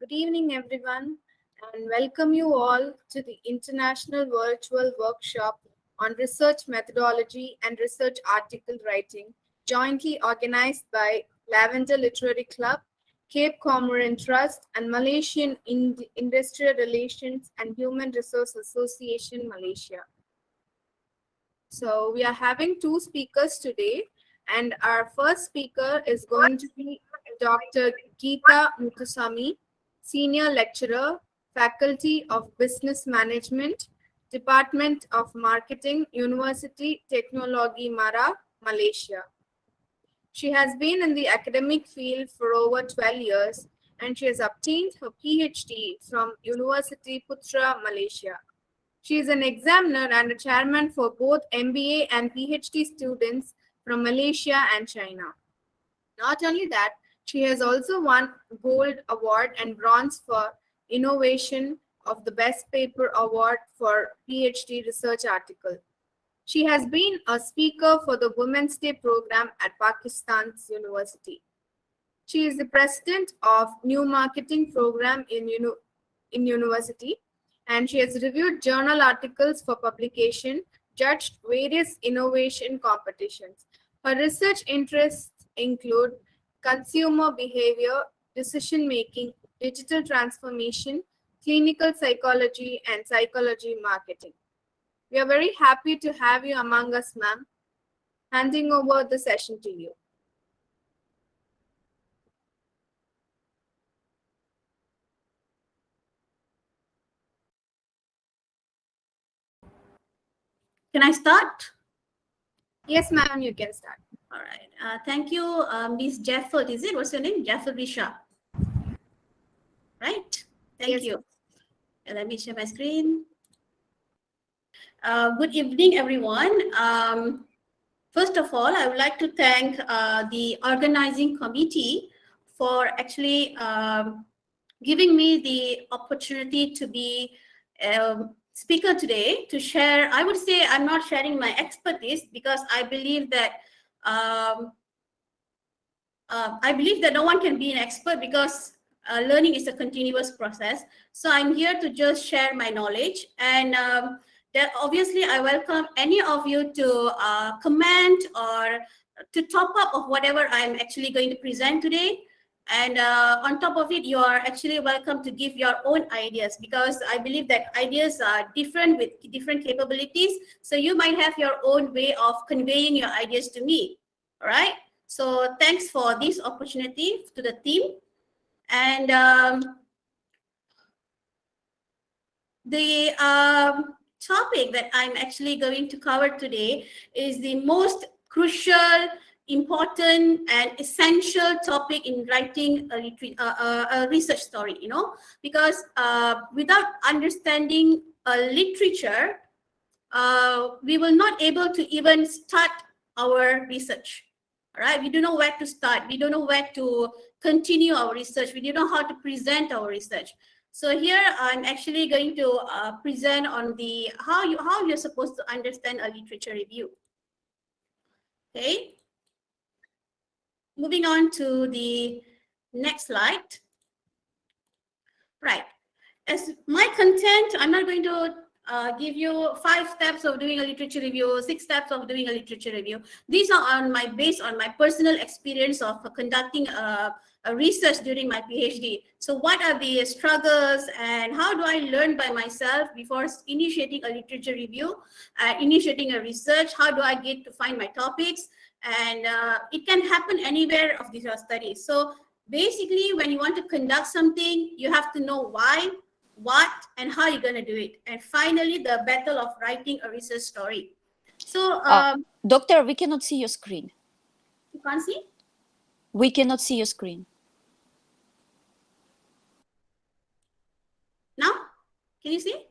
Good evening, everyone, and welcome you all to the International Virtual Workshop on Research Methodology and Research Article Writing, jointly organized by Lavender Literary Club, Cape Comorin Trust, and Malaysian Industrial Relations and Human Resource Association, Malaysia. So, we are having two speakers today, and our first speaker is going to be Dr. Geeta Muthusamy, Senior Lecturer, Faculty of Business Management, Department of Marketing, University Teknologi Mara, Malaysia. She has been in the academic field for over 12 years and she has obtained her PhD from University Putra, Malaysia. She is an examiner and a chairman for both MBA and PhD students from Malaysia and China. Not only that, she has also won Gold Award and Bronze for Innovation of the Best Paper Award for PhD research article. She has been a speaker for the Women's Day program at Pakistan's university. She is the president of New Marketing Program in university, and she has reviewed journal articles for publication, judged various innovation competitions. Her research interests include consumer behavior, decision making, digital transformation, clinical psychology, and psychology marketing. We are very happy to have you among us, ma'am. Handing over the session to you. Can I start? Yes, ma'am, you can start. All right. Thank you, Ms. Jefford. Is it? What's your name? Jefford Risha. Right. Thank you. Let me share my screen. Good evening, everyone. First of all, I would like to thank the organizing committee for actually giving me the opportunity to be speaker today to share. I would say I'm not sharing my expertise because I believe that no one can be an expert because learning is a continuous process. So I'm here to just share my knowledge, and that obviously I welcome any of you to comment or to top up of whatever I'm actually going to present today. And on top of it, you are actually welcome to give your own ideas, because I believe that ideas are different with different capabilities. So you might have your own way of conveying your ideas to me. All right. So thanks for this opportunity to the team. And the topic that I'm actually going to cover today is the most crucial, important, and essential topic in writing a research story, because without understanding literature, we will not able to even start our research. All right, we don't know where to start. We don't know where to continue our research. We don't know how to present our research. So here I'm actually going to present on the how you're supposed to understand a literature review. Okay. Moving on to the next slide. Right. As my content, I'm not going to give you 5 steps of doing a literature review, 6 steps of doing a literature review. These are based on my personal experience of conducting a research during my PhD. So what are the struggles and how do I learn by myself before initiating a literature review, initiating a research? How do I get to find my topics? And it can happen anywhere of these studies. So basically, when you want to conduct something, you have to know why, what, and how you're going to do it. And finally, the battle of writing a research story. So, Doctor, we cannot see your screen. You can't see? We cannot see your screen. Now? Can you see?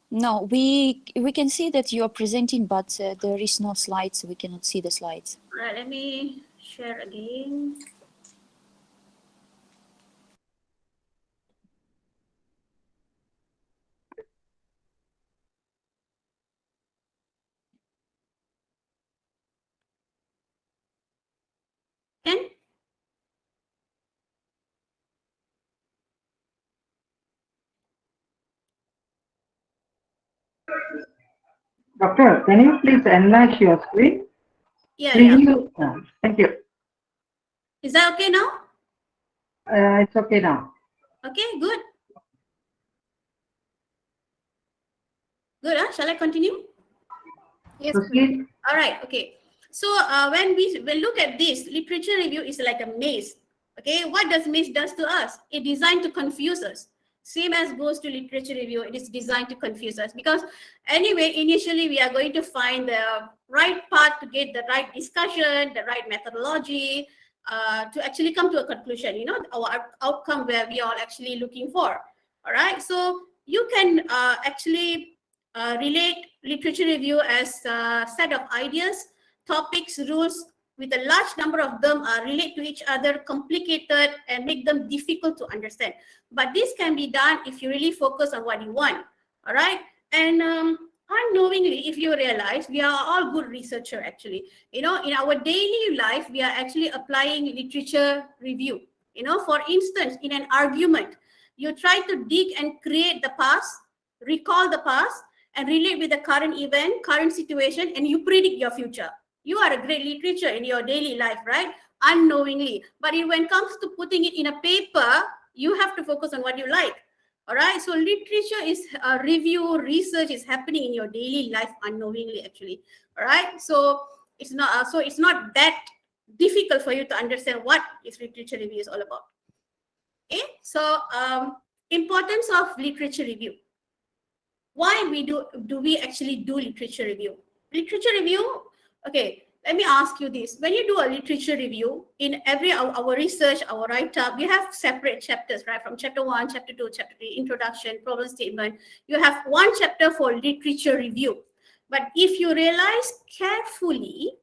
No, we can see that you are presenting, but there is no slides. We cannot see the slides. All right, let me share again. And Doctor, can you please enlarge your screen? Yeah, Please. yeah. Thank you. Is that okay now? It's okay now. Okay, good. Good, huh? Shall I continue? Yes, please. Proceed. All right, okay. So when we look at this, literature review is like a maze. Okay, what does maze does to us? It designed to confuse us. Same as goes to literature review, it is designed to confuse us because anyway, initially we are going to find the right path to get the right discussion, the right methodology, to actually come to a conclusion, you know, our outcome where we are actually looking for. All right, so you can actually relate literature review as a set of ideas, topics, rules, with a large number of them relate to each other, complicated, and make them difficult to understand. But this can be done if you really focus on what you want. All right. And unknowingly, if you realize, we are all good researcher actually. You know, in our daily life, we are actually applying literature review. You know, for instance, in an argument, you try to dig and create the past, recall the past, and relate with the current event, current situation, and you predict your future. You are a great literature in your daily life, right? Unknowingly. But when it comes to putting it in a paper, you have to focus on what you like. All right. So literature is review, research is happening in your daily life unknowingly, actually. All right. So it's not that difficult for you to understand what is literature review is all about. Okay. So importance of literature review. Why do we actually do literature review? Literature review, okay, let me ask you this. When you do a literature review, in every our research, our write-up, we have separate chapters, right? From chapter 1, chapter 2, chapter 3, introduction, problem statement. You have one chapter for literature review. But if you realize carefully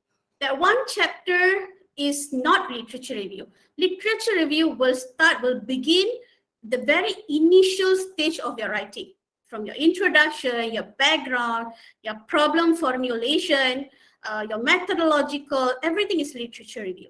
that one chapter is not literature review, literature review will begin the very initial stage of your writing, from your introduction, your background, your problem formulation, your methodological, everything is literature review,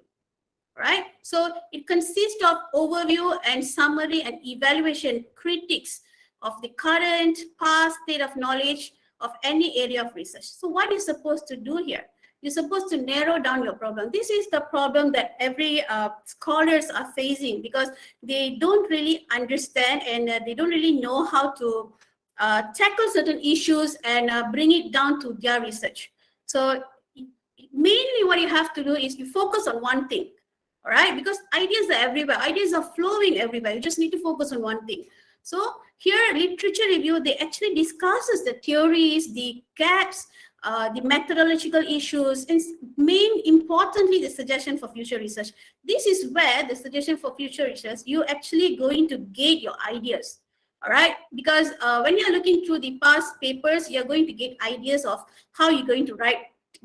right? So it consists of overview and summary and evaluation critiques of the current, past state of knowledge of any area of research. So what you're supposed to do here? You're supposed to narrow down your problem. This is the problem that every scholars are facing because they don't really understand and they don't really know how to tackle certain issues and bring it down to their research. So mainly what you have to do is you focus on one thing, all right? Because ideas are everywhere. Ideas are flowing everywhere. You just need to focus on one thing. So here, literature review, they actually discusses the theories, the gaps, the methodological issues, and importantly, the suggestion for future research. This is where the suggestion for future research, you actually going to get your ideas. All right, because when you're looking through the past papers, you're going to get ideas of how you're going to write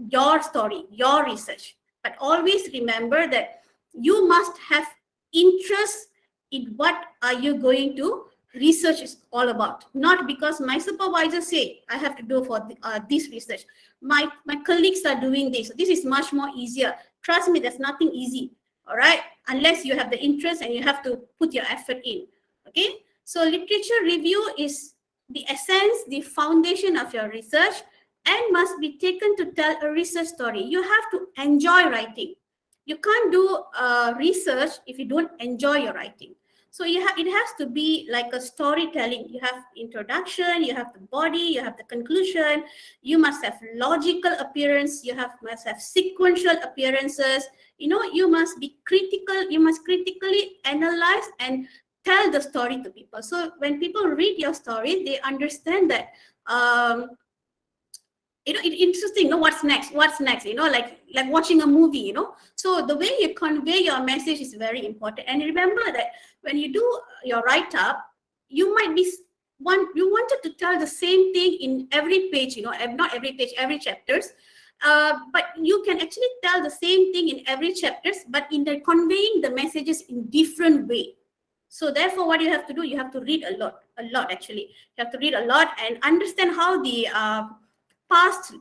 your story, your research. But always remember that you must have interest in what are you going to research is all about. Not because my supervisor say I have to do for this research. My colleagues are doing this. This is much more easier. Trust me, there's nothing easy. All right, unless you have the interest and you have to put your effort in. Okay. So literature review is the essence, the foundation of your research and must be taken to tell a research story. You have to enjoy writing. You can't do research if you don't enjoy your writing. So it has to be like a storytelling. You have introduction, you have the body, you have the conclusion. You must have logical appearance. Must have sequential appearances. You know, you must be critical. You must critically analyze and tell the story to people. So when people read your story, they understand that you know, it's interesting, you know, what's next, you know, like watching a movie, you know. So the way you convey your message is very important. And remember that when you do your write-up, you might be you wanted to tell the same thing in every page, you know, not every page, every chapters. But you can actually tell the same thing in every chapters, but in the conveying the messages in different way. So therefore, what you have to do, you have to read a lot actually. You have to read a lot and understand how the past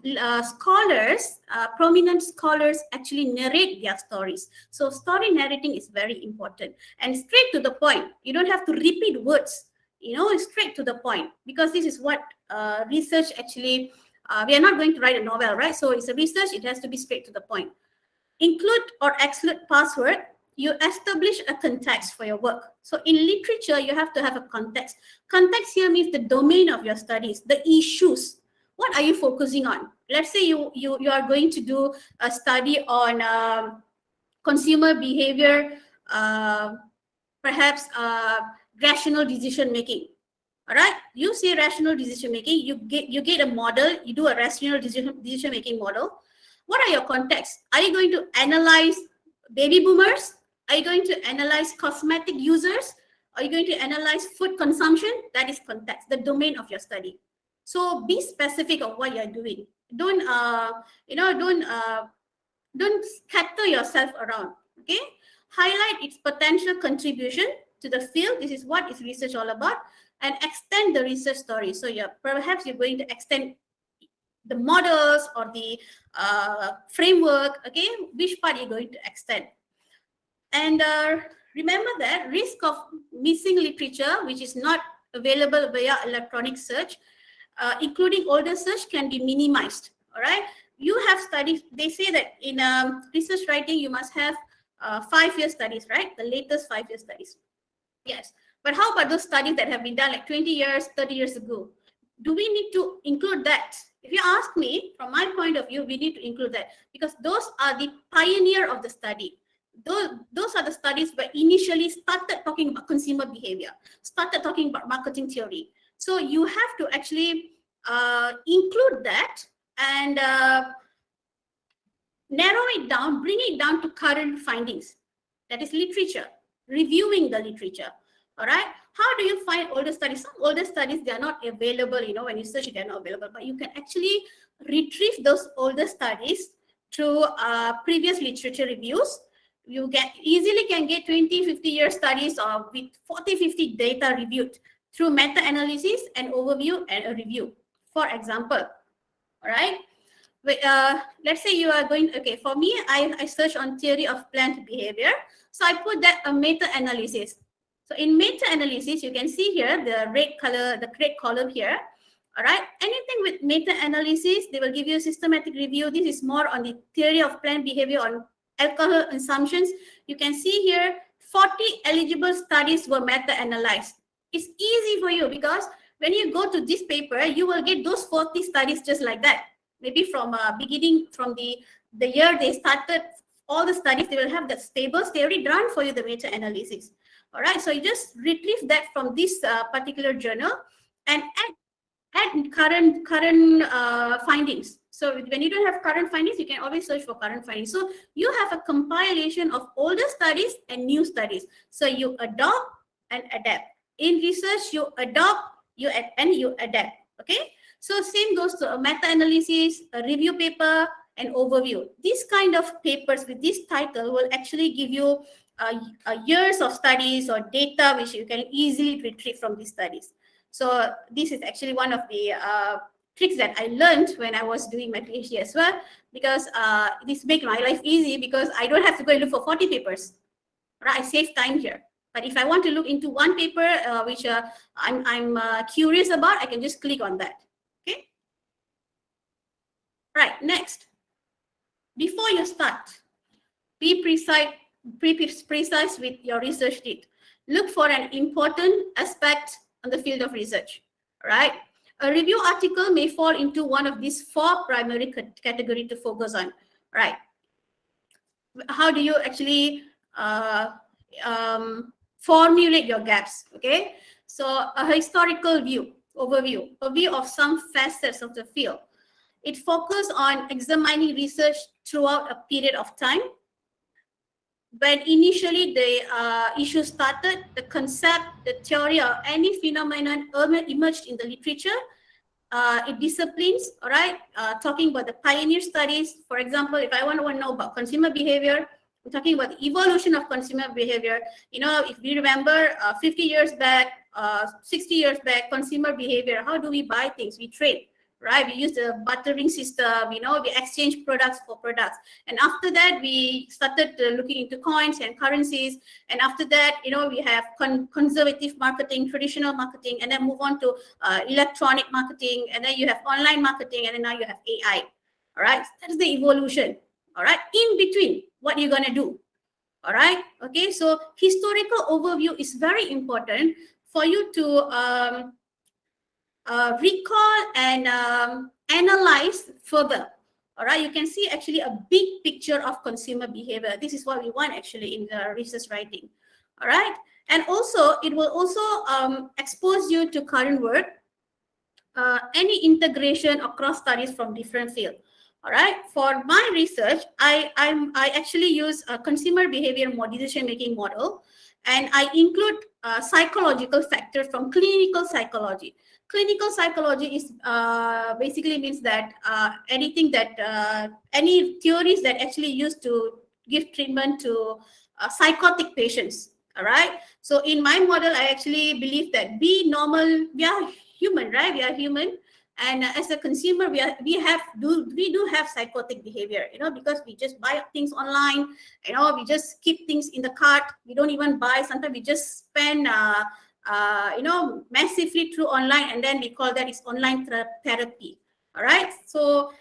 scholars, prominent scholars actually narrate their stories. So story narrating is very important and straight to the point. You don't have to repeat words, you know, straight to the point, because this is what research actually We are not going to write a novel, right? So it's a research, it has to be straight to the point. Include or exclude password. You establish a context for your work. So in literature, you have to have a context. Context here means the domain of your studies, the issues. What are you focusing on? Let's say you are going to do a study on consumer behavior, perhaps rational decision making. All right, you say rational decision making, you get a model, you do a rational decision making model. What are your contexts? Are you going to analyze baby boomers? Are you going to analyze cosmetic users? Are you going to analyze food consumption? That is context, the domain of your study. So be specific of what you're doing. Don't don't scatter yourself around. Okay, highlight its potential contribution to the field. This is what is research all about, and extend the research story. So perhaps you're going to extend the models or the framework. Okay, which part you're going to extend. And remember that risk of missing literature, which is not available via electronic search, including older search, can be minimized. All right. You have studies, they say that in research writing, you must have 5-year studies, right? The latest 5-year studies. Yes. But how about those studies that have been done like 20 years, 30 years ago? Do we need to include that? If you ask me, from my point of view, we need to include that because those are the pioneer of the study. Those are the studies where initially started talking about consumer behavior, started talking about marketing theory. So you have to actually include that and narrow it down, bring it down to current findings. That is literature, reviewing the literature. All right. How do you find older studies? Some older studies, they are not available, when you search it, they're not available, but you can actually retrieve those older studies through previous literature reviews. You easily can get 20, 50-year studies or with 40, 50 data reviewed through meta-analysis and overview and a review, for example. All right. Let's say you are going, okay, for me, I search on theory of plant behavior. So I put that a meta-analysis. So in meta-analysis, you can see here the red color, the red column here. All right. Anything with meta-analysis, they will give you a systematic review. This is more on the theory of plant behavior on alcohol consumptions. You can see here 40 eligible studies were meta-analyzed. It's easy for you because when you go to this paper, you will get those 40 studies just like that. Maybe from beginning, from the year they started all the studies, they will have the tables. They already done for you the meta-analysis. All right, so you just retrieve that from this particular journal and add current findings. So when you don't have current findings, you can always search for current findings. So you have a compilation of older studies and new studies. So you adopt and adapt. In research, you adopt, you adapt. Okay. So same goes to a meta-analysis, a review paper, and overview. These kind of papers with this title will actually give you years of studies or data which you can easily retrieve from these studies. So this is actually one of the tricks that I learned when I was doing my PhD as well, because this makes my life easy because I don't have to go and look for 40 papers. Right? I save time here. But if I want to look into one paper which I'm curious about, I can just click on that. Okay. Right. Next, before you start, be precise with your research lead. Look for an important aspect on the field of research. Right. A review article may fall into one of these 4 primary categories to focus on. Right. How do you actually formulate your gaps? Okay. So a historical overview of some facets of the field. It focuses on examining research throughout a period of time. When initially the issue started, the concept, the theory, or any phenomenon emerged in the literature, it disciplines, all right, talking about the pioneer studies. For example, if I want to know about consumer behavior, we're talking about the evolution of consumer behavior. If we remember 50 years back, 60 years back, consumer behavior, how do we buy things? We trade. right? We use the bartering system, you know, we exchange products for products. And after that, we started looking into coins and currencies. And after that, you know, we have conservative marketing, traditional marketing, and then move on to electronic marketing. And then you have online marketing, and then now you have AI. All right, that's the evolution. All right, in between, what are you going to do? All right, okay, so historical overview is very important for you to recall and analyze further. All right, you can see actually a big picture of consumer behavior. This is what we want actually in the research writing. All right, and also it will also expose you to current work, any integration across studies from different fields. All right, for my research, I actually use a consumer behavior decision making model, and I include psychological factors from clinical psychology. Clinical psychology is basically means that anything that any theories that actually used to give treatment to psychotic patients. All right, so in my model, I actually believe that we are human, right? We are human, and as a consumer, we do have psychotic behavior, you know, because we just buy things online, you know, we just keep things in the cart, we don't even buy. Sometimes we just spend you know, massively through online, and then we call that is online therapy. All right, so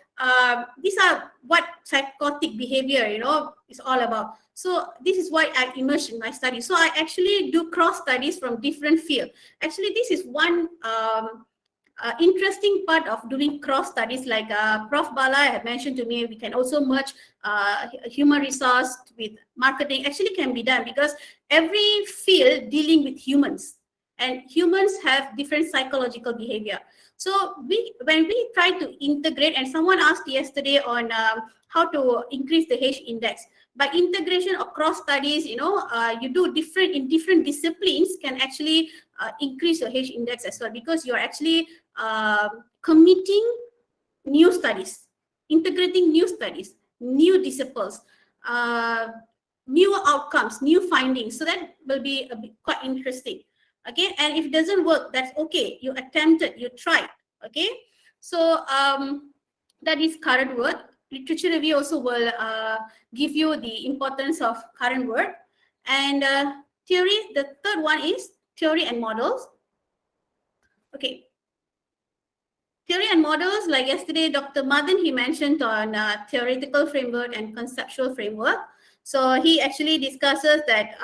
these are what psychotic behavior, you know, is all about. So this is why I immersed in my study. So I actually do cross studies from different fields. Actually, this is one interesting part of doing cross studies. Like Prof. Bala had mentioned to me, we can also merge human resource with marketing. Actually can be done because every field dealing with humans, and humans have different psychological behavior. So when we try to integrate, and someone asked yesterday on how to increase the H index. By integration across studies, you know, you do different disciplines can actually increase your H index as well, because you're actually committing new studies, integrating new studies, new disciplines, new outcomes, new findings. So that will be quite interesting. Okay, and if it doesn't work, that's okay. You attempted, you tried. Okay, so that is current work. Literature review also will give you the importance of current work. And theory, the third one is theory and models. Okay. Theory and models, like yesterday, Dr. Madan, he mentioned on theoretical framework and conceptual framework. So he actually discusses that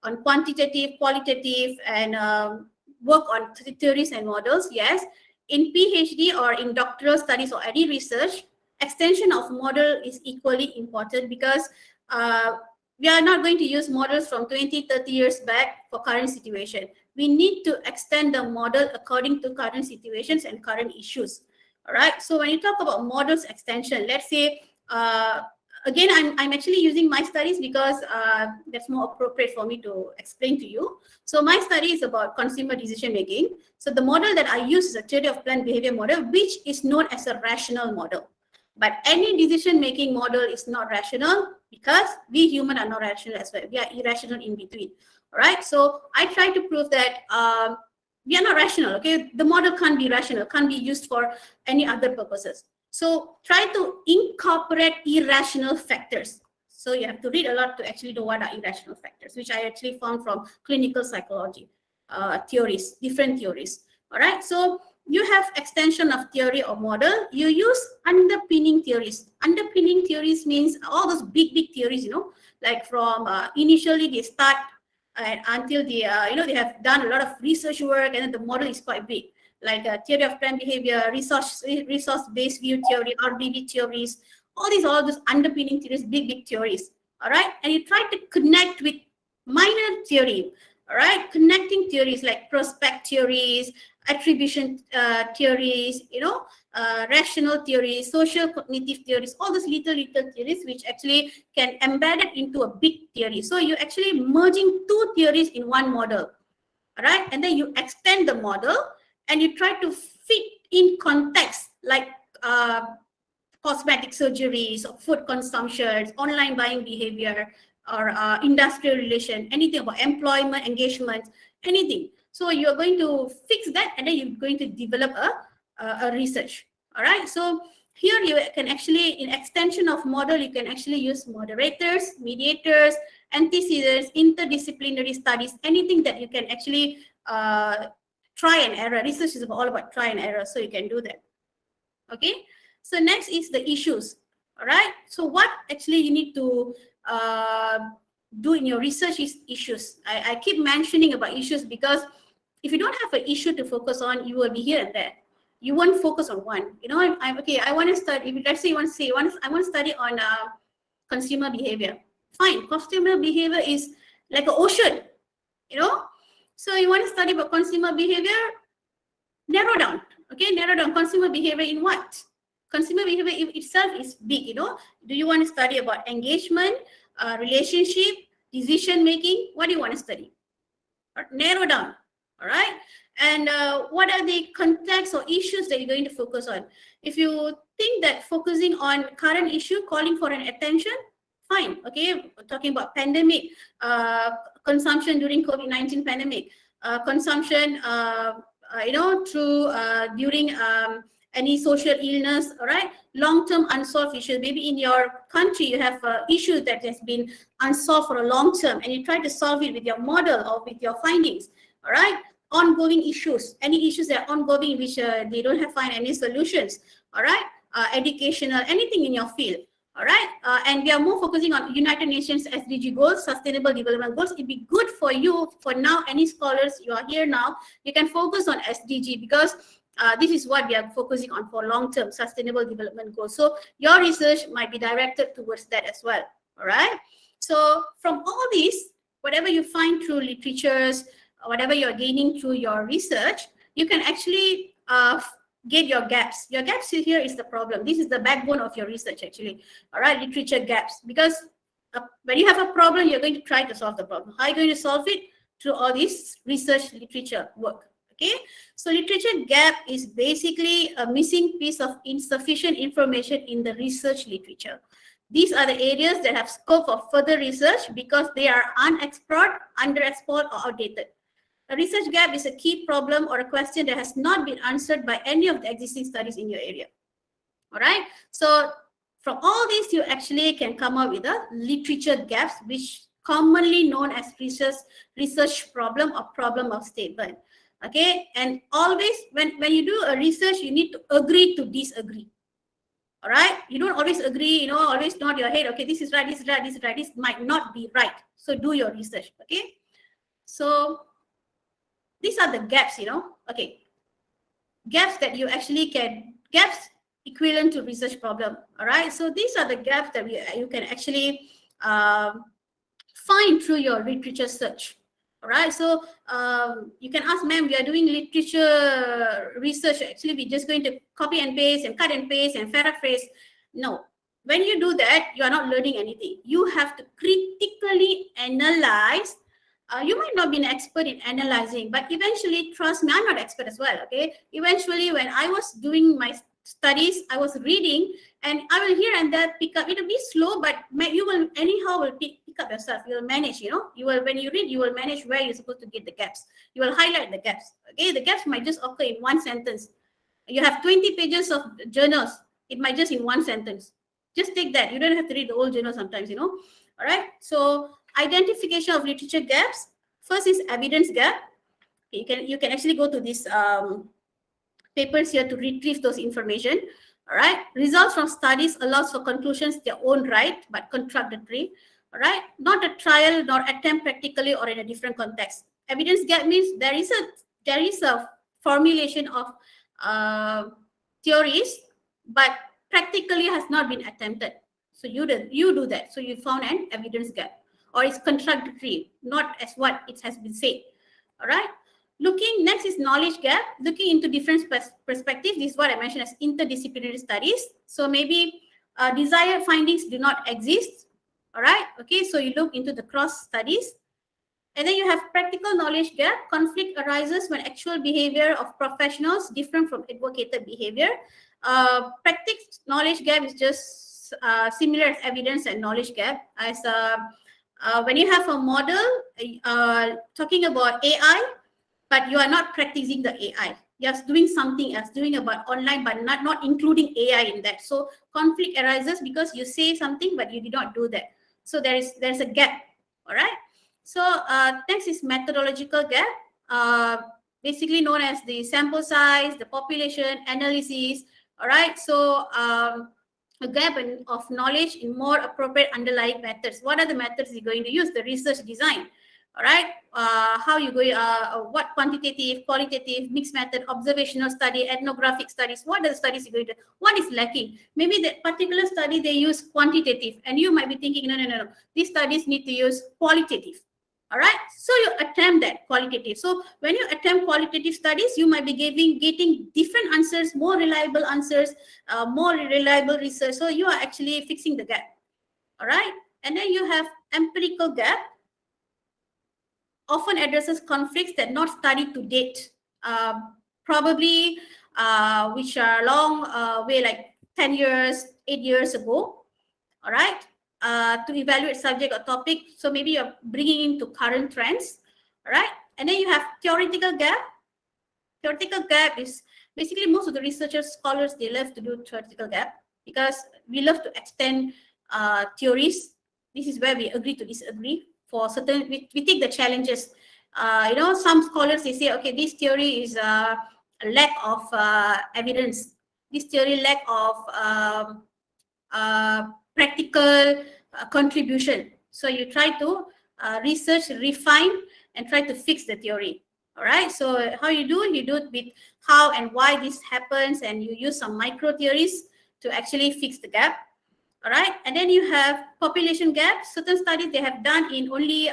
on quantitative, qualitative, and work on theories and models. Yes, in PhD or in doctoral studies or any research, extension of model is equally important, because we are not going to use models from 20, 30 years back for current situation. We need to extend the model according to current situations and current issues. All right. So when you talk about models extension, let's say, again, I'm actually using my studies because that's more appropriate for me to explain to you. So my study is about consumer decision making. So the model that I use is a theory of planned behavior model, which is known as a rational model. But any decision making model is not rational, because we human are not rational as well. We are irrational in between. All right. So I try to prove that we are not rational. Okay, the model can't be rational, can't be used for any other purposes. So try to incorporate irrational factors. So you have to read a lot to actually know what are irrational factors, which I actually found from clinical psychology theories, different theories. All right. So you have extension of theory or model. You use underpinning theories. Underpinning theories means all those big theories, you know, like from initially they start until they, you know, they have done a lot of research work, and then the model is quite big, like theory of planned behavior, resource-based view theory, RBV theories, all those underpinning theories, big theories. All right, and you try to connect with minor theory. All right, connecting theories like prospect theories, attribution theories, you know, rational theories, social cognitive theories, all those little theories which actually can embed it into a big theory. So you're actually merging two theories in one model. All right, and then you extend the model and you try to fit in context like cosmetic surgeries or food consumption, online buying behavior, or industrial relation, anything about employment, engagement, anything. So you're going to fix that, and then you're going to develop a research. All right, so here you can actually, in extension of model, you can actually use moderators, mediators, antecedents, interdisciplinary studies, anything that you can actually try and error. Research is all about try and error, so you can do that. Okay, so next is the issues. All right, so what actually you need to do in your research is issues. I keep mentioning about issues because if you don't have an issue to focus on, you will be here and there. You won't focus on one. You know, I'm okay. I want to study. If let's say you want to say, I want to study on consumer behavior. Fine, consumer behavior is like an ocean. You know, so you want to study about consumer behavior. Narrow down. Okay, narrow down consumer behavior in what? Consumer behavior itself is big. You know, do you want to study about engagement, relationship, decision making? What do you want to study? Narrow down. All right. And what are the contexts or issues that you're going to focus on? If you think that focusing on current issue, calling for an attention, fine. Okay, we're talking about pandemic, consumption during COVID-19 pandemic, consumption, you know, through during any social illness. All right, long-term unsolved issues. Maybe in your country you have issue that has been unsolved for a long term, and you try to solve it with your model or with your findings. All right, ongoing issues, any issues that are ongoing which they don't have find any solutions. All right, educational, anything in your field. All right, and we are more focusing on United Nations SDG goals, Sustainable Development Goals. It'd be good for you, for now, any scholars, you are here now, you can focus on SDG because this is what we are focusing on for long-term Sustainable Development Goals. So your research might be directed towards that as well. All right, so from all these, whatever you find through literatures, whatever you're gaining through your research, you can actually get your gaps. Your gaps here is the problem. This is the backbone of your research actually. All right, literature gaps. Because when you have a problem, you're going to try to solve the problem. How are you going to solve it? Through all this research literature work. Okay, so literature gap is basically a missing piece of insufficient information in the research literature. These are the areas that have scope for further research because they are unexplored, underexplored, or outdated. A research gap is a key problem or a question that has not been answered by any of the existing studies in your area. All right, so from all these, you actually can come up with a literature gaps, which commonly known as research problem or problem of statement. Okay, and always when you do a research, you need to agree to disagree. All right, you don't always agree, you know, always nod your head, okay, this is right, this is right, this is right, this might not be right. So do your research. Okay, so these are the gaps, you know. Okay, gaps that you actually can, gaps equivalent to research problem. All right, so these are the gaps that you can actually find through your literature search. All right, so you can ask, ma'am, we are doing literature research. Actually, we're just going to copy and paste and cut and paste and paraphrase. No, when you do that, you are not learning anything. You have to critically analyze. You might not be an expert in analyzing, but eventually, trust me, I'm not expert as well, okay? Eventually, when I was doing my studies, I was reading, and I will here and there pick up. It'll be slow, but you will anyhow will pick up yourself. You will manage, you know. You will, when you read, you will manage where you're supposed to get the gaps. You will highlight the gaps, okay? The gaps might just occur in one sentence. You have 20 pages of journals. It might just in one sentence. Just take that. You don't have to read the whole journal sometimes, you know. All right, so identification of literature gaps. First is evidence gap. You can actually go to these papers here to retrieve those information. All right, results from studies allows for conclusions their own right but contradictory. All right, not a trial nor attempt practically or in a different context. Evidence gap means there is a formulation of theories, but practically has not been attempted. So you do that. So you found an evidence gap, or it's contradictory, not as what it has been said. All right. Next is knowledge gap. Looking into different perspectives. This is what I mentioned as interdisciplinary studies. So maybe desired findings do not exist. All right. Okay. So you look into the cross studies. And then you have practical knowledge gap. Conflict arises when actual behavior of professionals different from advocated behavior. Practice knowledge gap is just similar as evidence and knowledge gap. As when you have a model talking about AI, but you are not practicing the AI. just doing something else, doing about online, but not including AI in that. So conflict arises because you say something, but you did not do that. So there's a gap. All right. So next is methodological gap, basically known as the sample size, the population analysis. All right. So a gap of knowledge in more appropriate underlying methods. What are the methods you're going to use? The research design. All right, how you go, what quantitative, qualitative, mixed method, observational study, ethnographic studies, what are the studies you're going to, what is lacking? Maybe that particular study, they use quantitative, and you might be thinking, no, these studies need to use qualitative. All right, so you attempt that qualitative. So when you attempt qualitative studies, you might be getting different answers, more reliable answers, more reliable research. So you are actually fixing the gap. All right, and then you have empirical gap, often addresses conflicts that not studied to date, probably which are long way, like 10 years, 8 years ago. All right, to evaluate subject or topic. So maybe you're bringing into current trends. All right, and then you have theoretical gap. Theoretical gap is basically most of the researchers, scholars, they love to do theoretical gap because we love to extend theories. This is where we agree to disagree. For certain, we take the challenges. Some scholars, they say, okay, this theory is a lack of evidence. This theory lack of practical contribution. So you try to research, refine, and try to fix the theory. All right. So how you do it with how and why this happens, and you use some micro theories to actually fix the gap. All right, and then you have population gaps. Certain studies they have done in only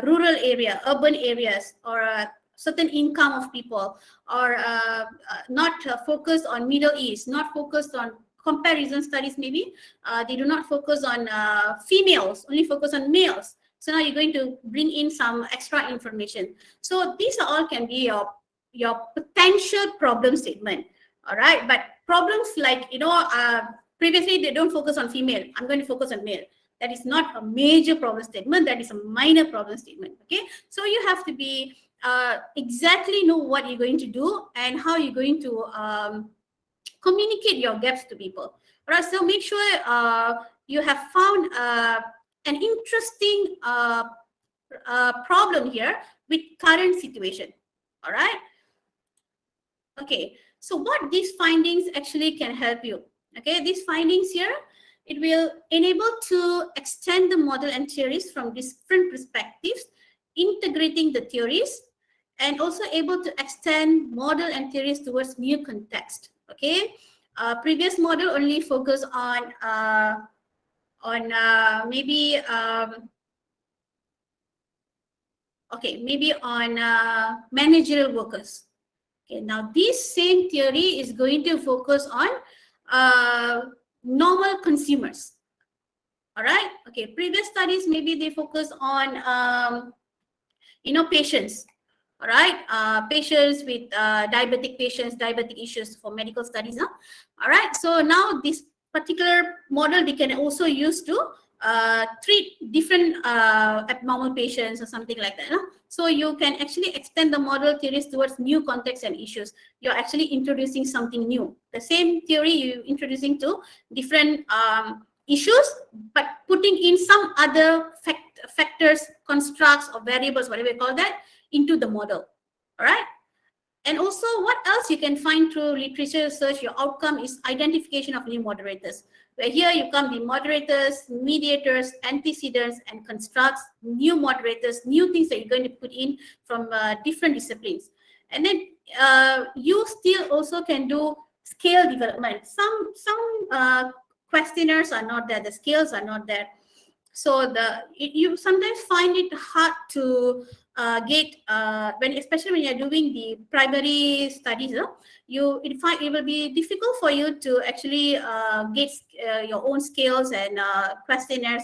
rural area, urban areas, or certain income of people, or not focused on Middle East, not focused on comparison studies. Maybe they do not focus on females, only focus on males. So now you're going to bring in some extra information. So these are all can be your potential problem statement. All right, but problems like previously, they don't focus on female. I'm going to focus on male. That is not a major problem statement. That is a minor problem statement. Okay. So you have to be exactly know what you're going to do and how you're going to communicate your gaps to people. All right. So make sure you have found an interesting problem here with current situation. All right. Okay. So what these findings actually can help you. Okay, these findings here, it will enable to extend the model and theories from different perspectives, integrating the theories, and also able to extend model and theories towards new context. Okay, previous model only focus on maybe managerial workers. Okay, now this same theory is going to focus on normal consumers. All right. Okay. Previous studies, maybe they focus on, patients. All right. Patients with diabetic issues for medical studies. Huh? All right. So now this particular model we can also use to treat different abnormal patients or something like that. Huh? So you can actually extend the model theories towards new contexts and issues. You're actually introducing something new. The same theory you're introducing to different issues, but putting in some other factors, constructs, or variables, whatever you call that, into the model. All right. And also, what else you can find through literature research, your outcome is identification of new moderators. Where here you come the moderators, mediators, antecedents, and constructs, new moderators, new things that you're going to put in from different disciplines. And then you still also can do scale development. Some questionnaires are not there, the scales are not there. So you sometimes find it hard to especially when you're doing the primary studies, it will be difficult for you to actually get your own scales and questionnaires.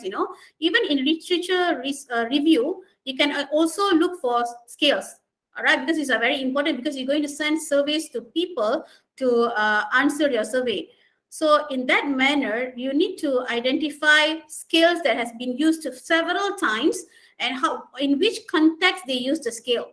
Even in literature review, you can also look for scales. All right, because these are very important because you're going to send surveys to people to answer your survey. So in that manner, you need to identify scales that has been used several times and in which context they use the scale.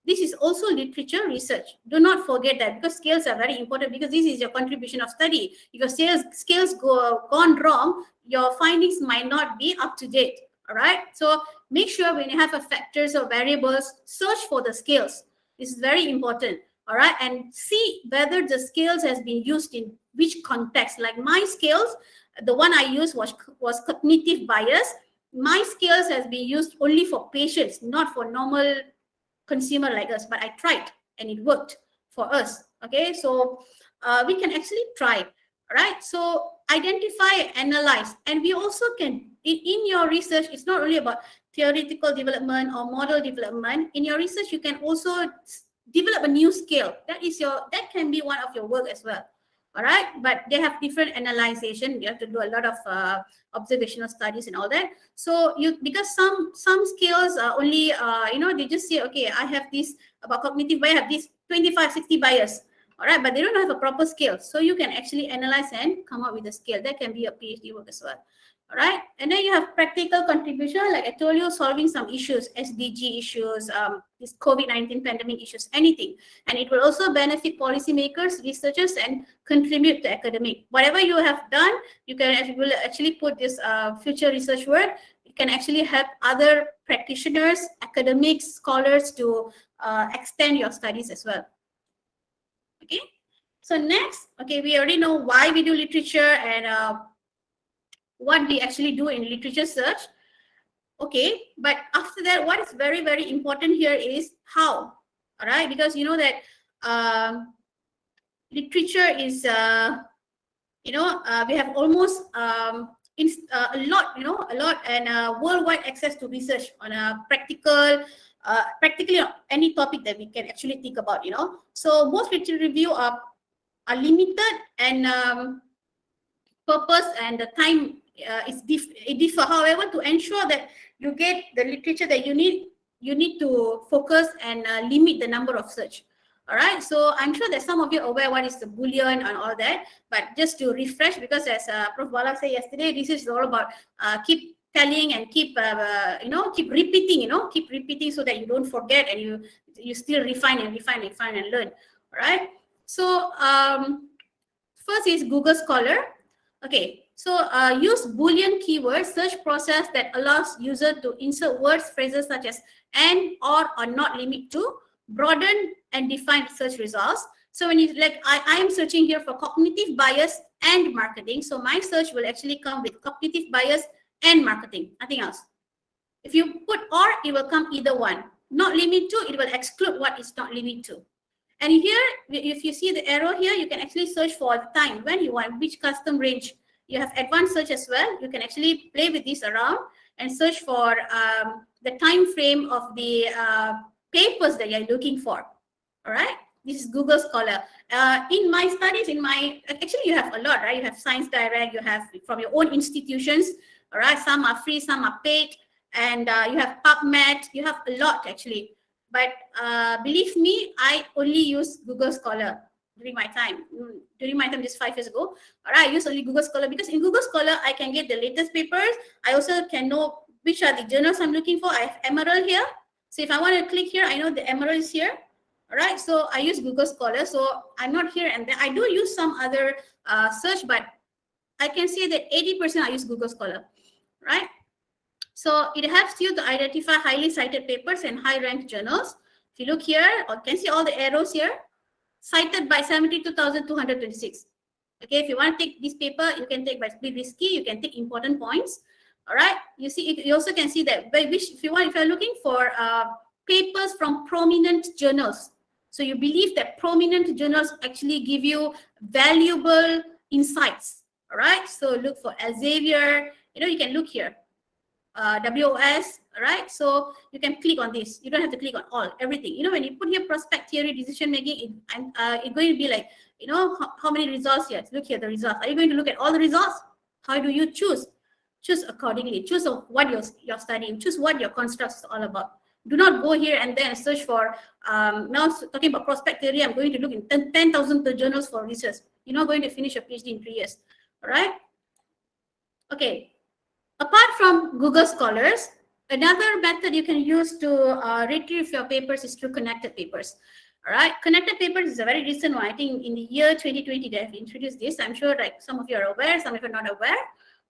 This is also literature research. Do not forget that, because scales are very important, because this is your contribution of study. If your scales gone wrong, your findings might not be up to date. All right. So make sure when you have a factors or variables, search for the scales. This is very important. All right. And see whether the scales has been used in which context. Like my scales, the one I used was cognitive bias. My scales has been used only for patients, not for normal consumer like us, but I tried and it worked for us. Okay, so we can actually try, right? So identify, analyze, and we also can, in your research, it's not only about theoretical development or model development. In your research, you can also develop a new scale. That can be one of your work as well. All right, but they have different analyzation. You have to do a lot of observational studies and all that. So because some scales are only they just say, okay, I have this about cognitive bias, I have this 25-60 bias. All right, but they don't have a proper scale. So you can actually analyze and come up with a scale. That can be a PhD work as well. All right, and then you have practical contribution, like I told you, solving some issues, SDG issues, this COVID-19 pandemic issues, anything. And it will also benefit policymakers, researchers, and contribute to academic. Whatever you have done, you will actually put this future research work. It can actually help other practitioners, academics, scholars to extend your studies as well. Okay, so next, okay, we already know why we do literature and what we actually do in literature search. Okay, but after that, what is very, very important here is how. All right, because you know that literature is we have almost a lot and worldwide access to research on a practically on any topic that we can actually think about. So most literature review are limited, and purpose and the time it differ. However, to ensure that you get the literature that you need to focus and limit the number of search. All right, so I'm sure that some of you are aware what is the Boolean and all that, but just to refresh, because as Prof. Bala said yesterday, research is all about keep telling and keep repeating so that you don't forget and you still refine and learn. All right, so first is Google Scholar. Okay, so use Boolean keyword search process that allows user to insert words, phrases such as and, or not limit to, broaden and define search results. So when you I am searching here for cognitive bias and marketing. So my search will actually come with cognitive bias and marketing, nothing else. If you put or, it will come either one. Not limit to, it will exclude what is not limit to. And here, if you see the arrow here, you can actually search for the time when you want, which custom range. You have advanced search as well. You can actually play with this around and search for the time frame of the papers that you're looking for. All right, this is Google Scholar. In my studies, actually you have a lot, right? You have Science Direct, you have from your own institutions. All right, some are free, some are paid, and you have PubMed. You have a lot actually. But believe me, I only use Google Scholar during my time. Just 5 years ago. All right, I use only Google Scholar because in Google Scholar, I can get the latest papers. I also can know which are the journals I'm looking for. I have Emerald here. So if I want to click here, I know the Emerald is here. All right, so I use Google Scholar. So I'm not here, and then I do use some other search, but I can say that 80% I use Google Scholar, right? So it helps you to identify highly cited papers and high-ranked journals. If you look here, you can see all the arrows here, cited by 72,226. Okay, if you want to take this paper, you can take by split risky, you can take important points. All right, you see, you also can see that by which, if you're looking for papers from prominent journals. So you believe that prominent journals actually give you valuable insights. All right, so look for Elsevier, you can look here. WOS, right? So you can click on this. You don't have to click on all, everything. When you put here prospect theory, decision making, it's going to be like, how many results here? Look here, the results. Are you going to look at all the results? How do you choose? Choose accordingly. Choose what you're studying. Choose what your construct is all about. Do not go here and then search for, now talking about prospect theory, I'm going to look in 10,000 journals for research. You're not going to finish your PhD in 3 years, all right? Okay. Apart from Google Scholars, Another method you can use to retrieve your papers is through connected papers. All right, connected papers is a very recent one. I think in the year 2020 they have introduced this. I'm sure like some of you are aware, some of you are not aware.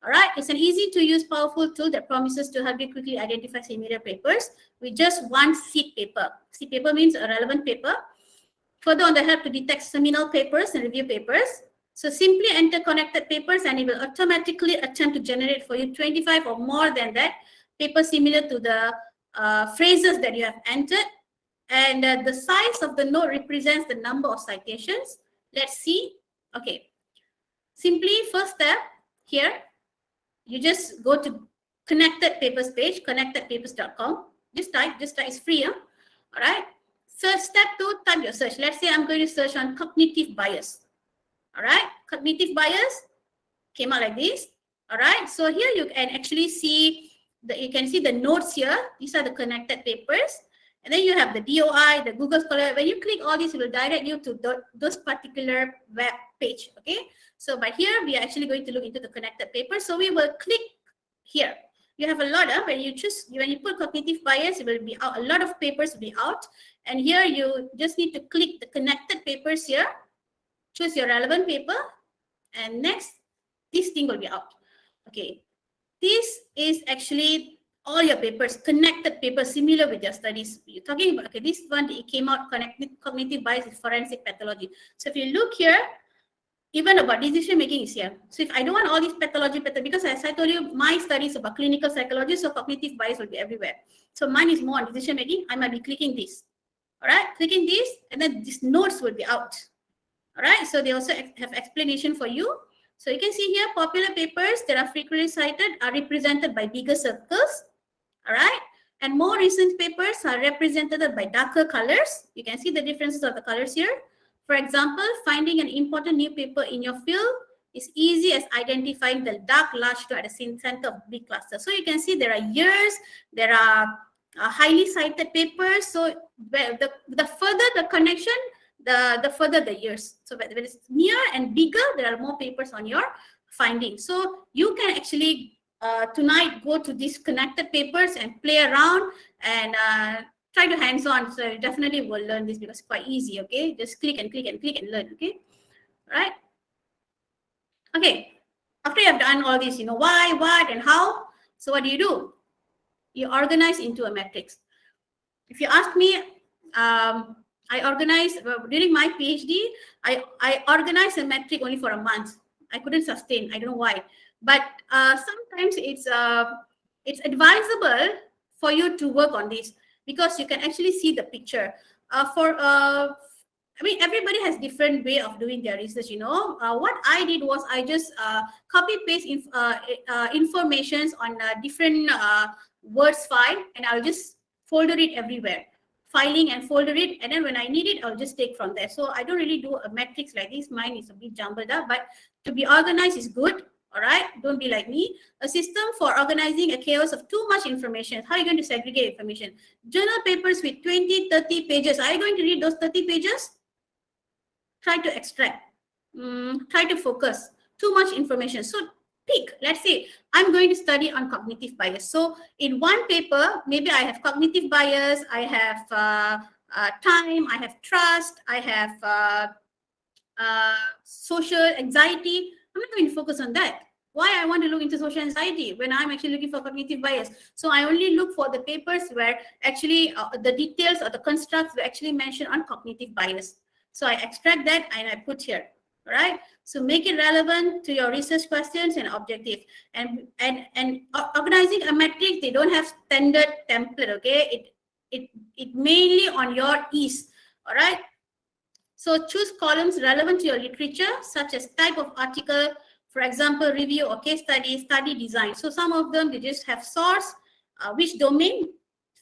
All right, it's an easy to use, powerful tool that promises to help you quickly identify similar papers with just one seed paper. Seed paper means a relevant paper. Further on, they help to detect seminal papers and review papers. So simply enter connected papers and it will automatically attempt to generate for you 25 or more than that papers similar to the phrases that you have entered. And the size of the node represents the number of citations. Let's see. Okay. Simply first step here, you just go to connected papers page, connectedpapers.com. Just type, it's free. Huh? All right. So step 2, type your search. Let's say I'm going to search on cognitive bias. All right. Cognitive bias came out like this. All right. So here you can actually see you can see the notes here. These are the connected papers. And then you have the DOI, the Google Scholar. When you click all these, it will direct you to those particular web page. Okay. So by here, we are actually going to look into the connected papers. So we will click here. You have a lot of, when you put cognitive bias, it will be out, a lot of papers will be out. And here you just need to click the connected papers here, choose your relevant paper, and next, this thing will be out. Okay, this is actually all your papers, connected papers similar with your studies. You're talking about, okay, this one, it came out, cognitive bias is forensic pathology. So if you look here, even about decision making is here. So if I don't want all these pathology, because as I told you, my study is about clinical psychology, so cognitive bias will be everywhere. So mine is more on decision making. I might be clicking this. All right, clicking this, and then these notes will be out. All right, so they also have explanation for you. So you can see here, popular papers that are frequently cited are represented by bigger circles. All right, and more recent papers are represented by darker colors. You can see the differences of the colors here. For example, finding an important new paper in your field is easy as identifying the dark large dot at the center of big cluster. So you can see there are years, there are highly cited papers. So the further the connection, the further the years. So when it's near and bigger, there are more papers on your findings. So you can actually tonight go to these connected papers and play around and try to hands-on. So you definitely will learn this because it's quite easy. Okay, just click and click and click and learn. Okay, right? Okay, after you have done all this, you know why, what, and how. So what do? You organize into a matrix. If you ask me, I organized during my PhD. I organized a metric only for a month. I couldn't sustain. I don't know why, but sometimes it's advisable for you to work on this because you can actually see the picture. I mean, everybody has different way of doing their research. You know, what I did was I just copy paste informations on different words file, and I'll just folder it everywhere. Filing and folder it, and then when I need it, I'll just take from there. So I don't really do a matrix like this. Mine is a bit jumbled up, but to be organized is good. All right, don't be like me. A system for organizing a chaos of too much information. How are you going to segregate information? Journal papers with 20, 30 pages. Are you going to read those 30 pages? Try to extract. Try to focus. Too much information. So pick. Let's say I'm going to study on cognitive bias. So in one paper, maybe I have cognitive bias, I have time, I have trust, I have social anxiety. I'm not going to focus on that. Why I want to look into social anxiety when I'm actually looking for cognitive bias? So I only look for the papers where actually the details or the constructs were actually mentioned on cognitive bias. So I extract that and I put here. All right. So make it relevant to your research questions and objective. And organizing a matrix, they don't have standard template. Okay. It mainly on your ease. All right. So choose columns relevant to your literature, such as type of article, for example, review or case study, study design. So some of them, they just have source, which domain,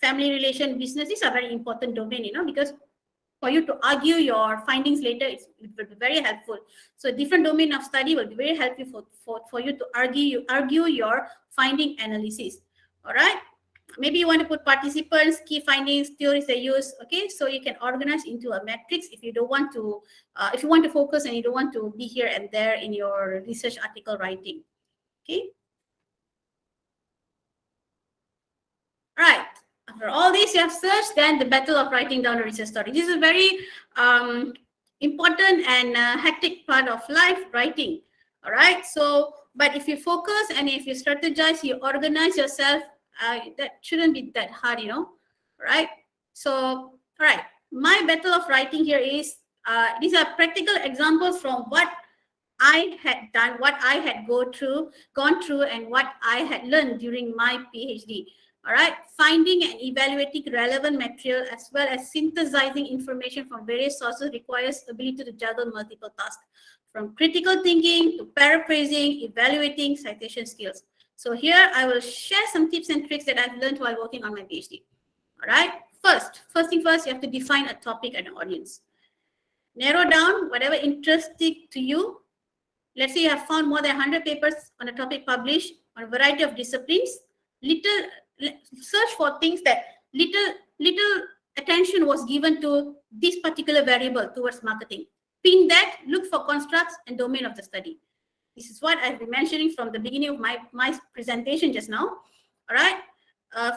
family relation, business. These are very important domain, you know, because for you to argue your findings later, it will be very helpful. So a different domain of study will be very helpful for you to argue your finding analysis. All right. Maybe you want to put participants, key findings, theories they use. Okay, so you can organize into a matrix if you don't want to, if you want to focus and you don't want to be here and there in your research article writing. Okay. Right. After all this you have searched, then the battle of writing down a research story. This is a very important and hectic part of life, writing. All right. So, but if you focus and if you strategize, you organize yourself, that shouldn't be that hard, you know. Right. So, all right. My battle of writing here is, these are practical examples from what I had done, what I had gone through, and what I had learned during my PhD. All right, finding and evaluating relevant material as well as synthesizing information from various sources requires ability to juggle multiple tasks, from critical thinking to paraphrasing, evaluating, citation skills. So here I will share some tips and tricks that I've learned while working on my PhD. All right, first thing first, you have to define a topic and an audience. Narrow down whatever interesting to you. Let's say you have found more than 100 papers on a topic published on a variety of disciplines. Search for things that little attention was given to this particular variable towards marketing. Pin that, look for constructs and domain of the study. This is what I've been mentioning from the beginning of my presentation just now. All right.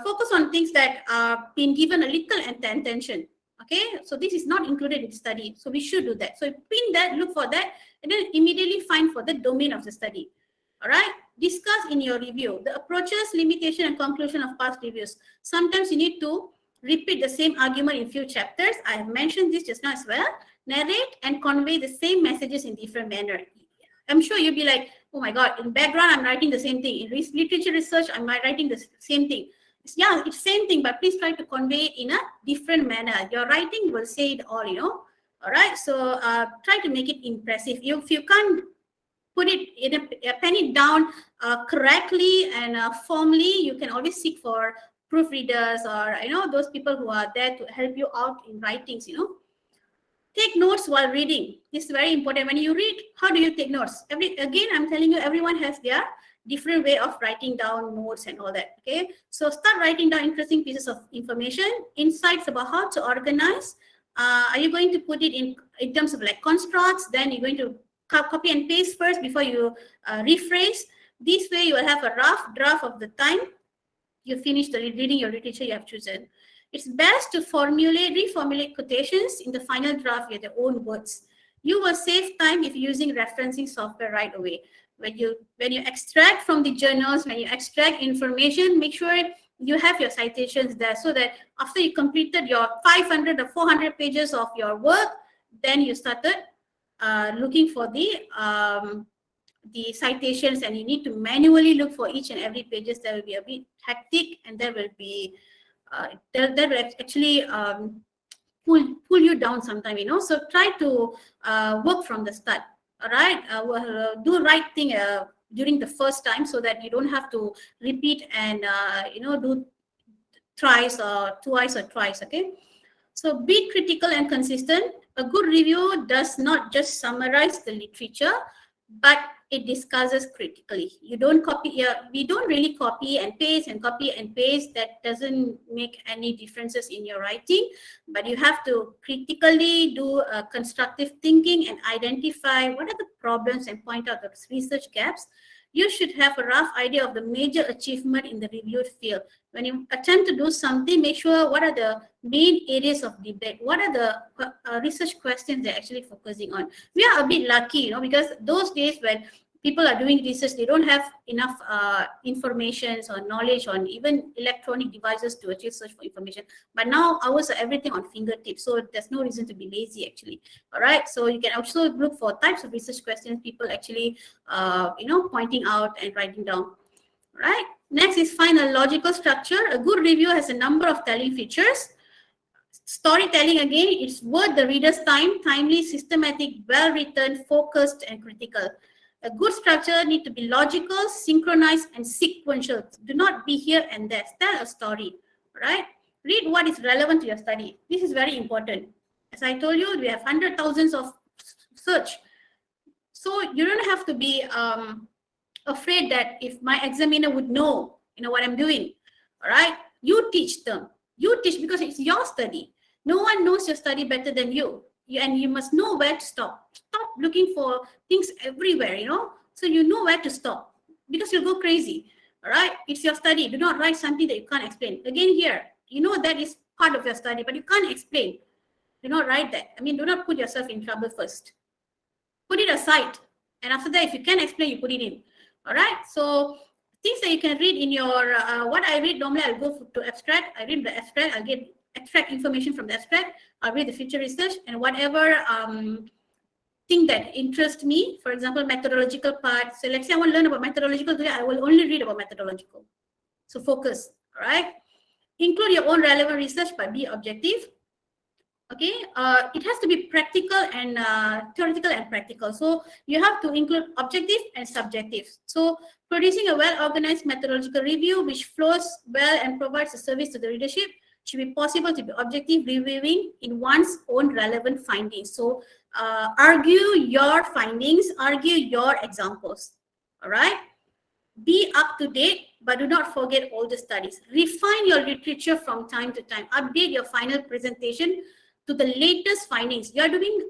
Focus on things that are being given a little attention. Okay, so this is not included in the study, so we should do that. So pin that, look for that, and then immediately find for the domain of the study. All right, discuss in your review the approaches, limitation, and conclusion of past reviews. Sometimes you need to repeat the same argument in few chapters. I have mentioned this just now as well. Narrate and convey the same messages in different manner. I'm sure you'll be like, oh my God, in background, I'm writing the same thing. In literature research, I'm writing the same thing. Yeah, it's same thing, but please try to convey it in a different manner. Your writing will say it all, you know. All right, so try to make it impressive. If you can't put it in pen it down correctly and formally, you can always seek for proofreaders or, you know, those people who are there to help you out in writings, you know. Take notes while reading. This is very important. When you read, how do you take notes? Again, I'm telling you, everyone has their different way of writing down notes and all that. Okay, so start writing down interesting pieces of information, insights about how to organize. Are you going to put it in terms of like constructs? Then you're going to copy and paste first before you rephrase. This way you will have a rough draft of the time you finish the reading your literature you have chosen. It's best to reformulate quotations in the final draft with your own words. You will save time if you're using referencing software right away. When you extract from the journals, when you extract information, make sure you have your citations there so that after you completed your 500 or 400 pages of your work, then you started looking for the citations, and you need to manually look for each and every pages. That will be a bit hectic, and that will be that will actually pull you down sometime, you know. So try to work from the start. All right, do right thing during the first time so that you don't have to repeat and you know, do twice or twice. Okay, so be critical and consistent. A good review does not just summarize the literature, but it discusses critically. You don't copy. We don't really copy and paste and copy and paste. That doesn't make any differences in your writing. But you have to critically do constructive thinking and identify what are the problems and point out the research gaps. You should have a rough idea of the major achievement in the reviewed field. When you attempt to do something, make sure what are the main areas of debate, what are the research questions they're actually focusing on. We are a bit lucky, you know, because those days when people are doing research, they don't have enough information or knowledge on even electronic devices to actually search for information. But now ours are everything on fingertips, so there's no reason to be lazy actually. All right, so you can also look for types of research questions people actually you know, pointing out and writing down. All right, next is find a logical structure. A good review has a number of telling features. Storytelling, again, it's worth the reader's time, timely, systematic, well written, focused, and critical. A good structure need to be logical, synchronized, and sequential. Do not be here and there. Tell a story, right? Read what is relevant to your study. This is very important. As I told you, we have hundreds of thousands of search. So you don't have to be afraid that if my examiner would know, you know, what I'm doing. All right? You teach them. You teach because it's your study. No one knows your study better than you. And you must know where to stop. Stop looking for things everywhere, you know, so you know where to stop, because you'll go crazy. All right, it's your study. Do not write something that you can't explain. Again, here, you know that is part of your study, but you can't explain. Do not write that. I mean, do not put yourself in trouble first. Put it aside, and after that, if you can explain, you put it in. All right. So things that you can read in your what I read normally, I'll go to abstract. I read the abstract. I'll get extract information from the abstract. I'll read the feature research and whatever thing that interests me. For example, methodological part. So let's say I want to learn about methodological today. I will only read about methodological. So focus. All right. Include your own relevant research, but be objective. Okay, it has to be practical and theoretical and practical. So you have to include objective and subjective. So producing a well-organized methodological review which flows well and provides a service to the readership should be possible to be objective reviewing in one's own relevant findings. So argue your findings, argue your examples. All right. Be up to date, but do not forget older studies. Refine your literature from time to time. Update your final presentation to the latest findings. You are doing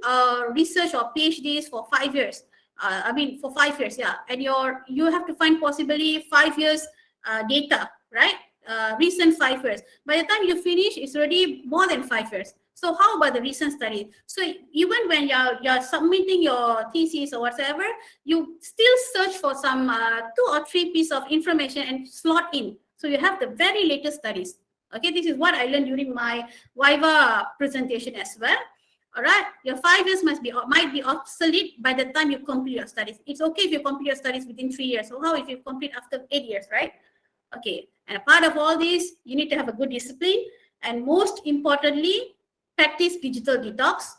research or PhDs for 5 years. For 5 years, yeah. And you have to find possibly 5 years data, right? Recent 5 years. By the time you finish, it's already more than 5 years. So how about the recent study? So even when you're submitting your thesis or whatever, you still search for some 2 or 3 pieces of information and slot in. So you have the very latest studies. Okay, this is what I learned during my Viva presentation as well. All right, your 5 years might be obsolete by the time you complete your studies. It's okay if you complete your studies within 3 years. So how if you complete after 8 years, right? Okay, and a part of all this, you need to have a good discipline, and most importantly, practice digital detox.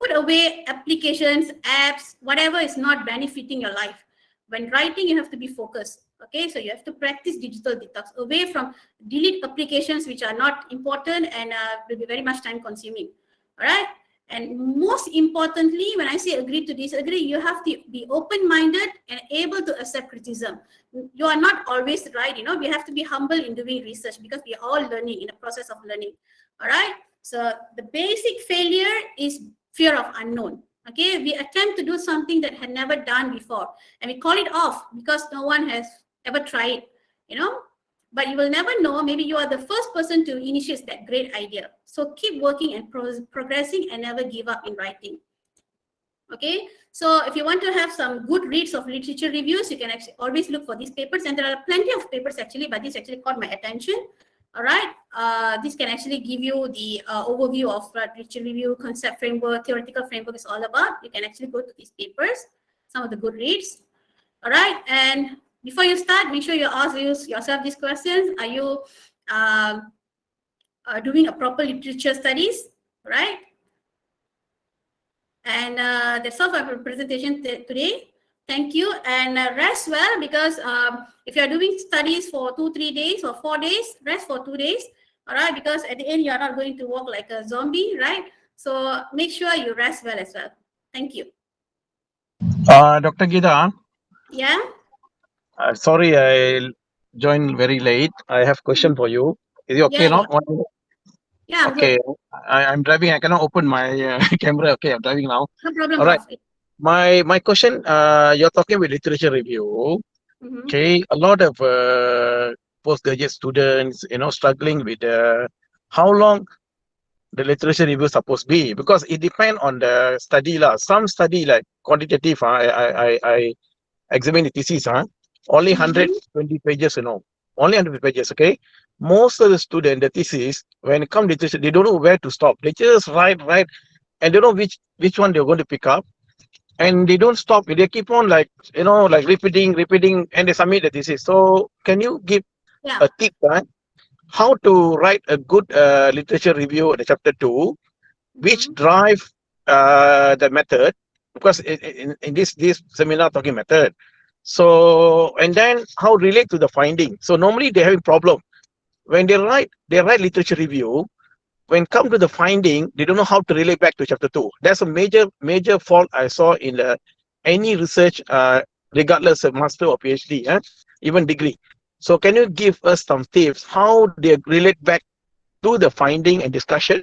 Put away applications, apps, whatever is not benefiting your life. When writing, you have to be focused. Okay, so you have to practice digital detox, away from delete applications which are not important and will be very much time consuming. All right. And most importantly, when I say agree to disagree, you have to be open-minded and able to accept criticism. You are not always right. You know, we have to be humble in doing research because we are all learning, in the process of learning. All right. So the basic failure is fear of unknown. Okay, we attempt to do something that had never done before, and we call it off because no one has ever tried, you know. But you will never know. Maybe you are the first person to initiate that great idea. So keep working and progressing and never give up in writing. Okay, so if you want to have some good reads of literature reviews, you can actually always look for these papers, and there are plenty of papers actually, but this actually caught my attention. All right, this can actually give you the overview of what literature review, concept framework, theoretical framework is all about. You can actually go to these papers, some of the good reads. All right, and before you start, make sure you ask yourself these questions. Are you doing a proper literature studies, right? And that's all for my presentation today. Thank you, and rest well, because if you are doing studies for 2-3 days or 4 days, rest for 2 days. All right, because at the end you are not going to walk like a zombie, right? So make sure you rest well as well. Thank you. Dr. Gita, Yeah. sorry I joined very late. I have question for you. Is it okay now? Yeah. Okay, I'm driving. I cannot open my camera. Okay, I'm driving now. No problem. All right. My question. You're talking with literature review. Okay, a lot of postgraduate students, struggling with how long the literature review supposed to be, because it depends on the study lah. Some study like quantitative. I examine the thesis. Only 120 pages. Only 100 pages. Okay. Most of the student, the thesis, when it comes to literature, they don't know where to stop. They just write, and they don't know which one they're going to pick up. And they don't stop. They keep on repeating, and they submit the thesis. So can you give a tip how to write a good literature review in the chapter 2, which drive the method, because in this seminar talking method. So, and then how relate to the finding. So normally they're having problem when they write literature review. When come to the finding, they don't know how to relate back to chapter 2. That's a major fault I saw in any research, regardless of master or PhD, even degree. So can you give us some tips how they relate back to the finding and discussion?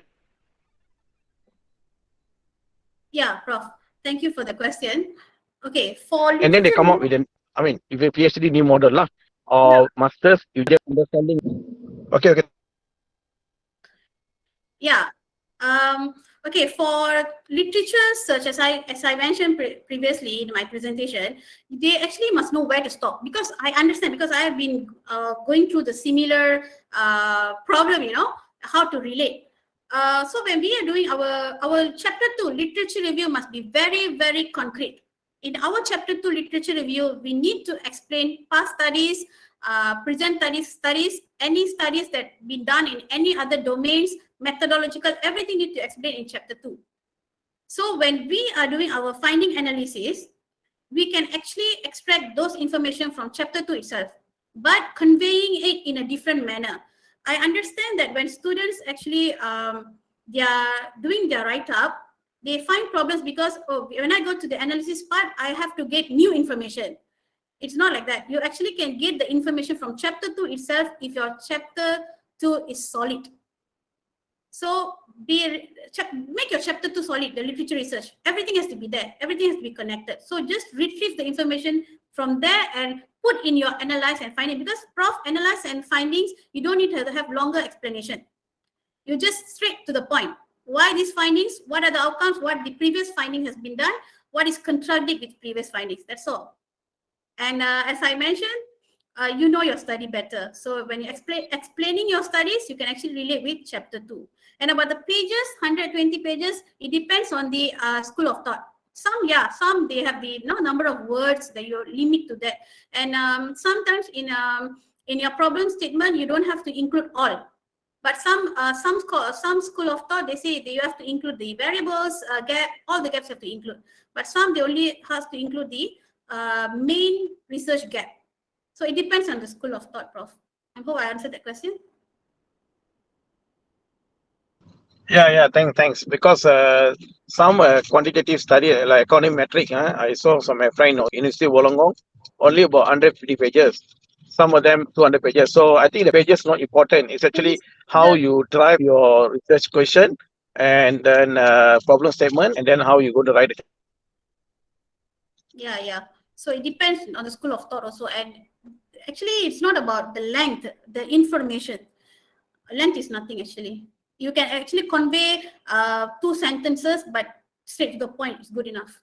Yeah, Prof. Thank you for the question. Okay, and then they come up with if a PhD new model lah. or masters, you just understanding. Okay, okay. Yeah. Okay, for literature search, as I mentioned previously in my presentation, they actually must know where to stop, because I understand, because I have been going through the similar problem, how to relate. So when we are doing our chapter 2 literature review must be very, very concrete. In our chapter 2 literature review, we need to explain past studies, present studies, any studies that been done in any other domains, methodological, everything need to explain in chapter 2. So when we are doing our finding analysis, we can actually extract those information from chapter 2 itself, but conveying it in a different manner. I understand that when students actually they are doing their write-up, they find problems because when I go to the analysis part, I have to get new information. It's not like that. You actually can get the information from chapter 2 itself if your chapter 2 is solid. So make your chapter 2 solid, the literature research. Everything has to be there. Everything has to be connected. So just retrieve the information from there and put in your analyze and finding. Because prof analyze and findings, you don't need to have longer explanation. You just straight to the point. Why these findings? What are the outcomes? What the previous finding has been done? What is contradict with previous findings? That's all. And as I mentioned, you know your study better. So when you're explaining your studies, you can actually relate with chapter 2. And about the pages, 120 pages, it depends on the school of thought. Some they have the number of words that you limit to that. And sometimes in your problem statement, you don't have to include all. But some school of thought, they say you have to include the variables, gap, all the gaps have to include. But some, they only has to include the main research gap. So it depends on the school of thought, Prof. I hope I answered that question. Yeah. Thanks. Because some quantitative study like econometric, I saw some my friend University of Wollongong, only about 150 pages. Some of them 200 pages. So I think the pages not important. It's actually how you drive your research question and then problem statement, and then how you go to write it. Yeah. So it depends on the school of thought also. And actually, it's not about the length, the information. Length is nothing actually. You can actually convey 2 sentences, but straight to the point is good enough.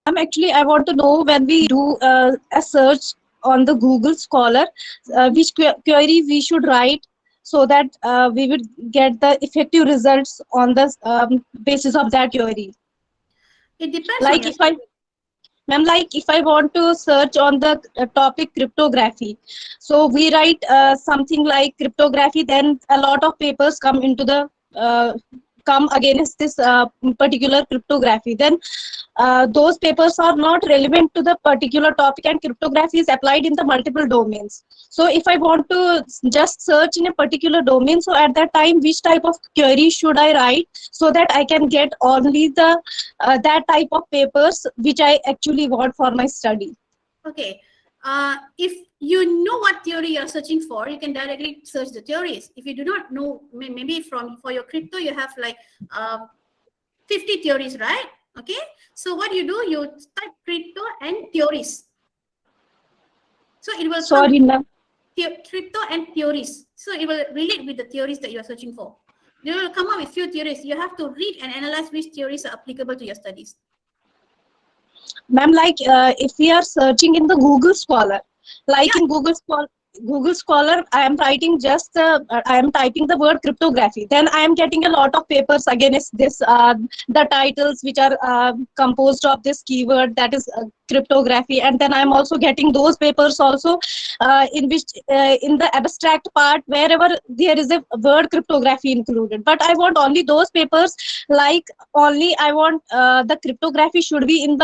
Actually, I want to know, when we do a search on the Google Scholar, which query we should write so that we would get the effective results on the basis of that query. It depends like if I want to search on the topic cryptography, so we write something like cryptography, then a lot of papers come into the come against this particular cryptography, then those papers are not relevant to the particular topic, and cryptography is applied in the multiple domains. So if I want to just search in a particular domain, so at that time, which type of query should I write so that I can get only the that type of papers which I actually want for my study? Okay. If you know what theory you're searching for, you can directly search the theories. If you do not know, maybe for your crypto, you have like 50 theories, right? Okay. So what you do, you type crypto and theories. So it will crypto and theories. So it will relate with the theories that you are searching for. You will come up with few theories. You have to read and analyze which theories are applicable to your studies. Ma'am, if we are searching in the Google Scholar, in Google Scholar, I am writing I am typing the word cryptography. Then I am getting a lot of papers against this, the titles which are composed of this keyword, that is cryptography. And then I am also getting those papers also in which in the abstract part, wherever there is a word cryptography included. But I want only those papers, only I want the cryptography should be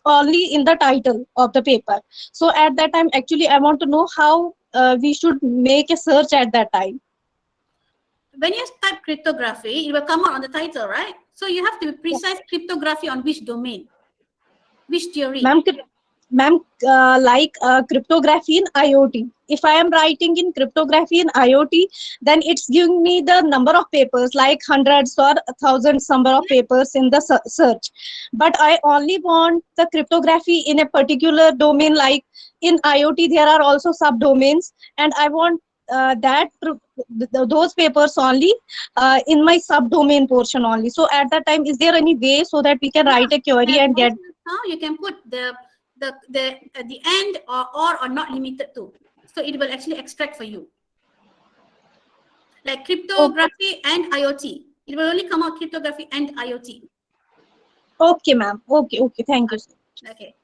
only in the title of the paper. So at that time, actually, I want to know how we should make a search at that time. When you type cryptography, it will come out on the title, right? So you have to be precise. Cryptography on which domain, which theory? Ma'am, Ma'am, cryptography in IoT. If I am writing in cryptography in IoT, then it's giving me the number of papers, like hundreds or thousands number of papers in the search. But I only want the cryptography in a particular domain, like in IoT, there are also subdomains, and I want those papers only in my subdomain portion only. So at that time, is there any way so that we can write a query and get? Now you can put the at the end or not limited to. So it will actually extract for you. Like cryptography and IoT. It will only come out cryptography and IoT. Okay, ma'am. Okay. Thank you. Okay.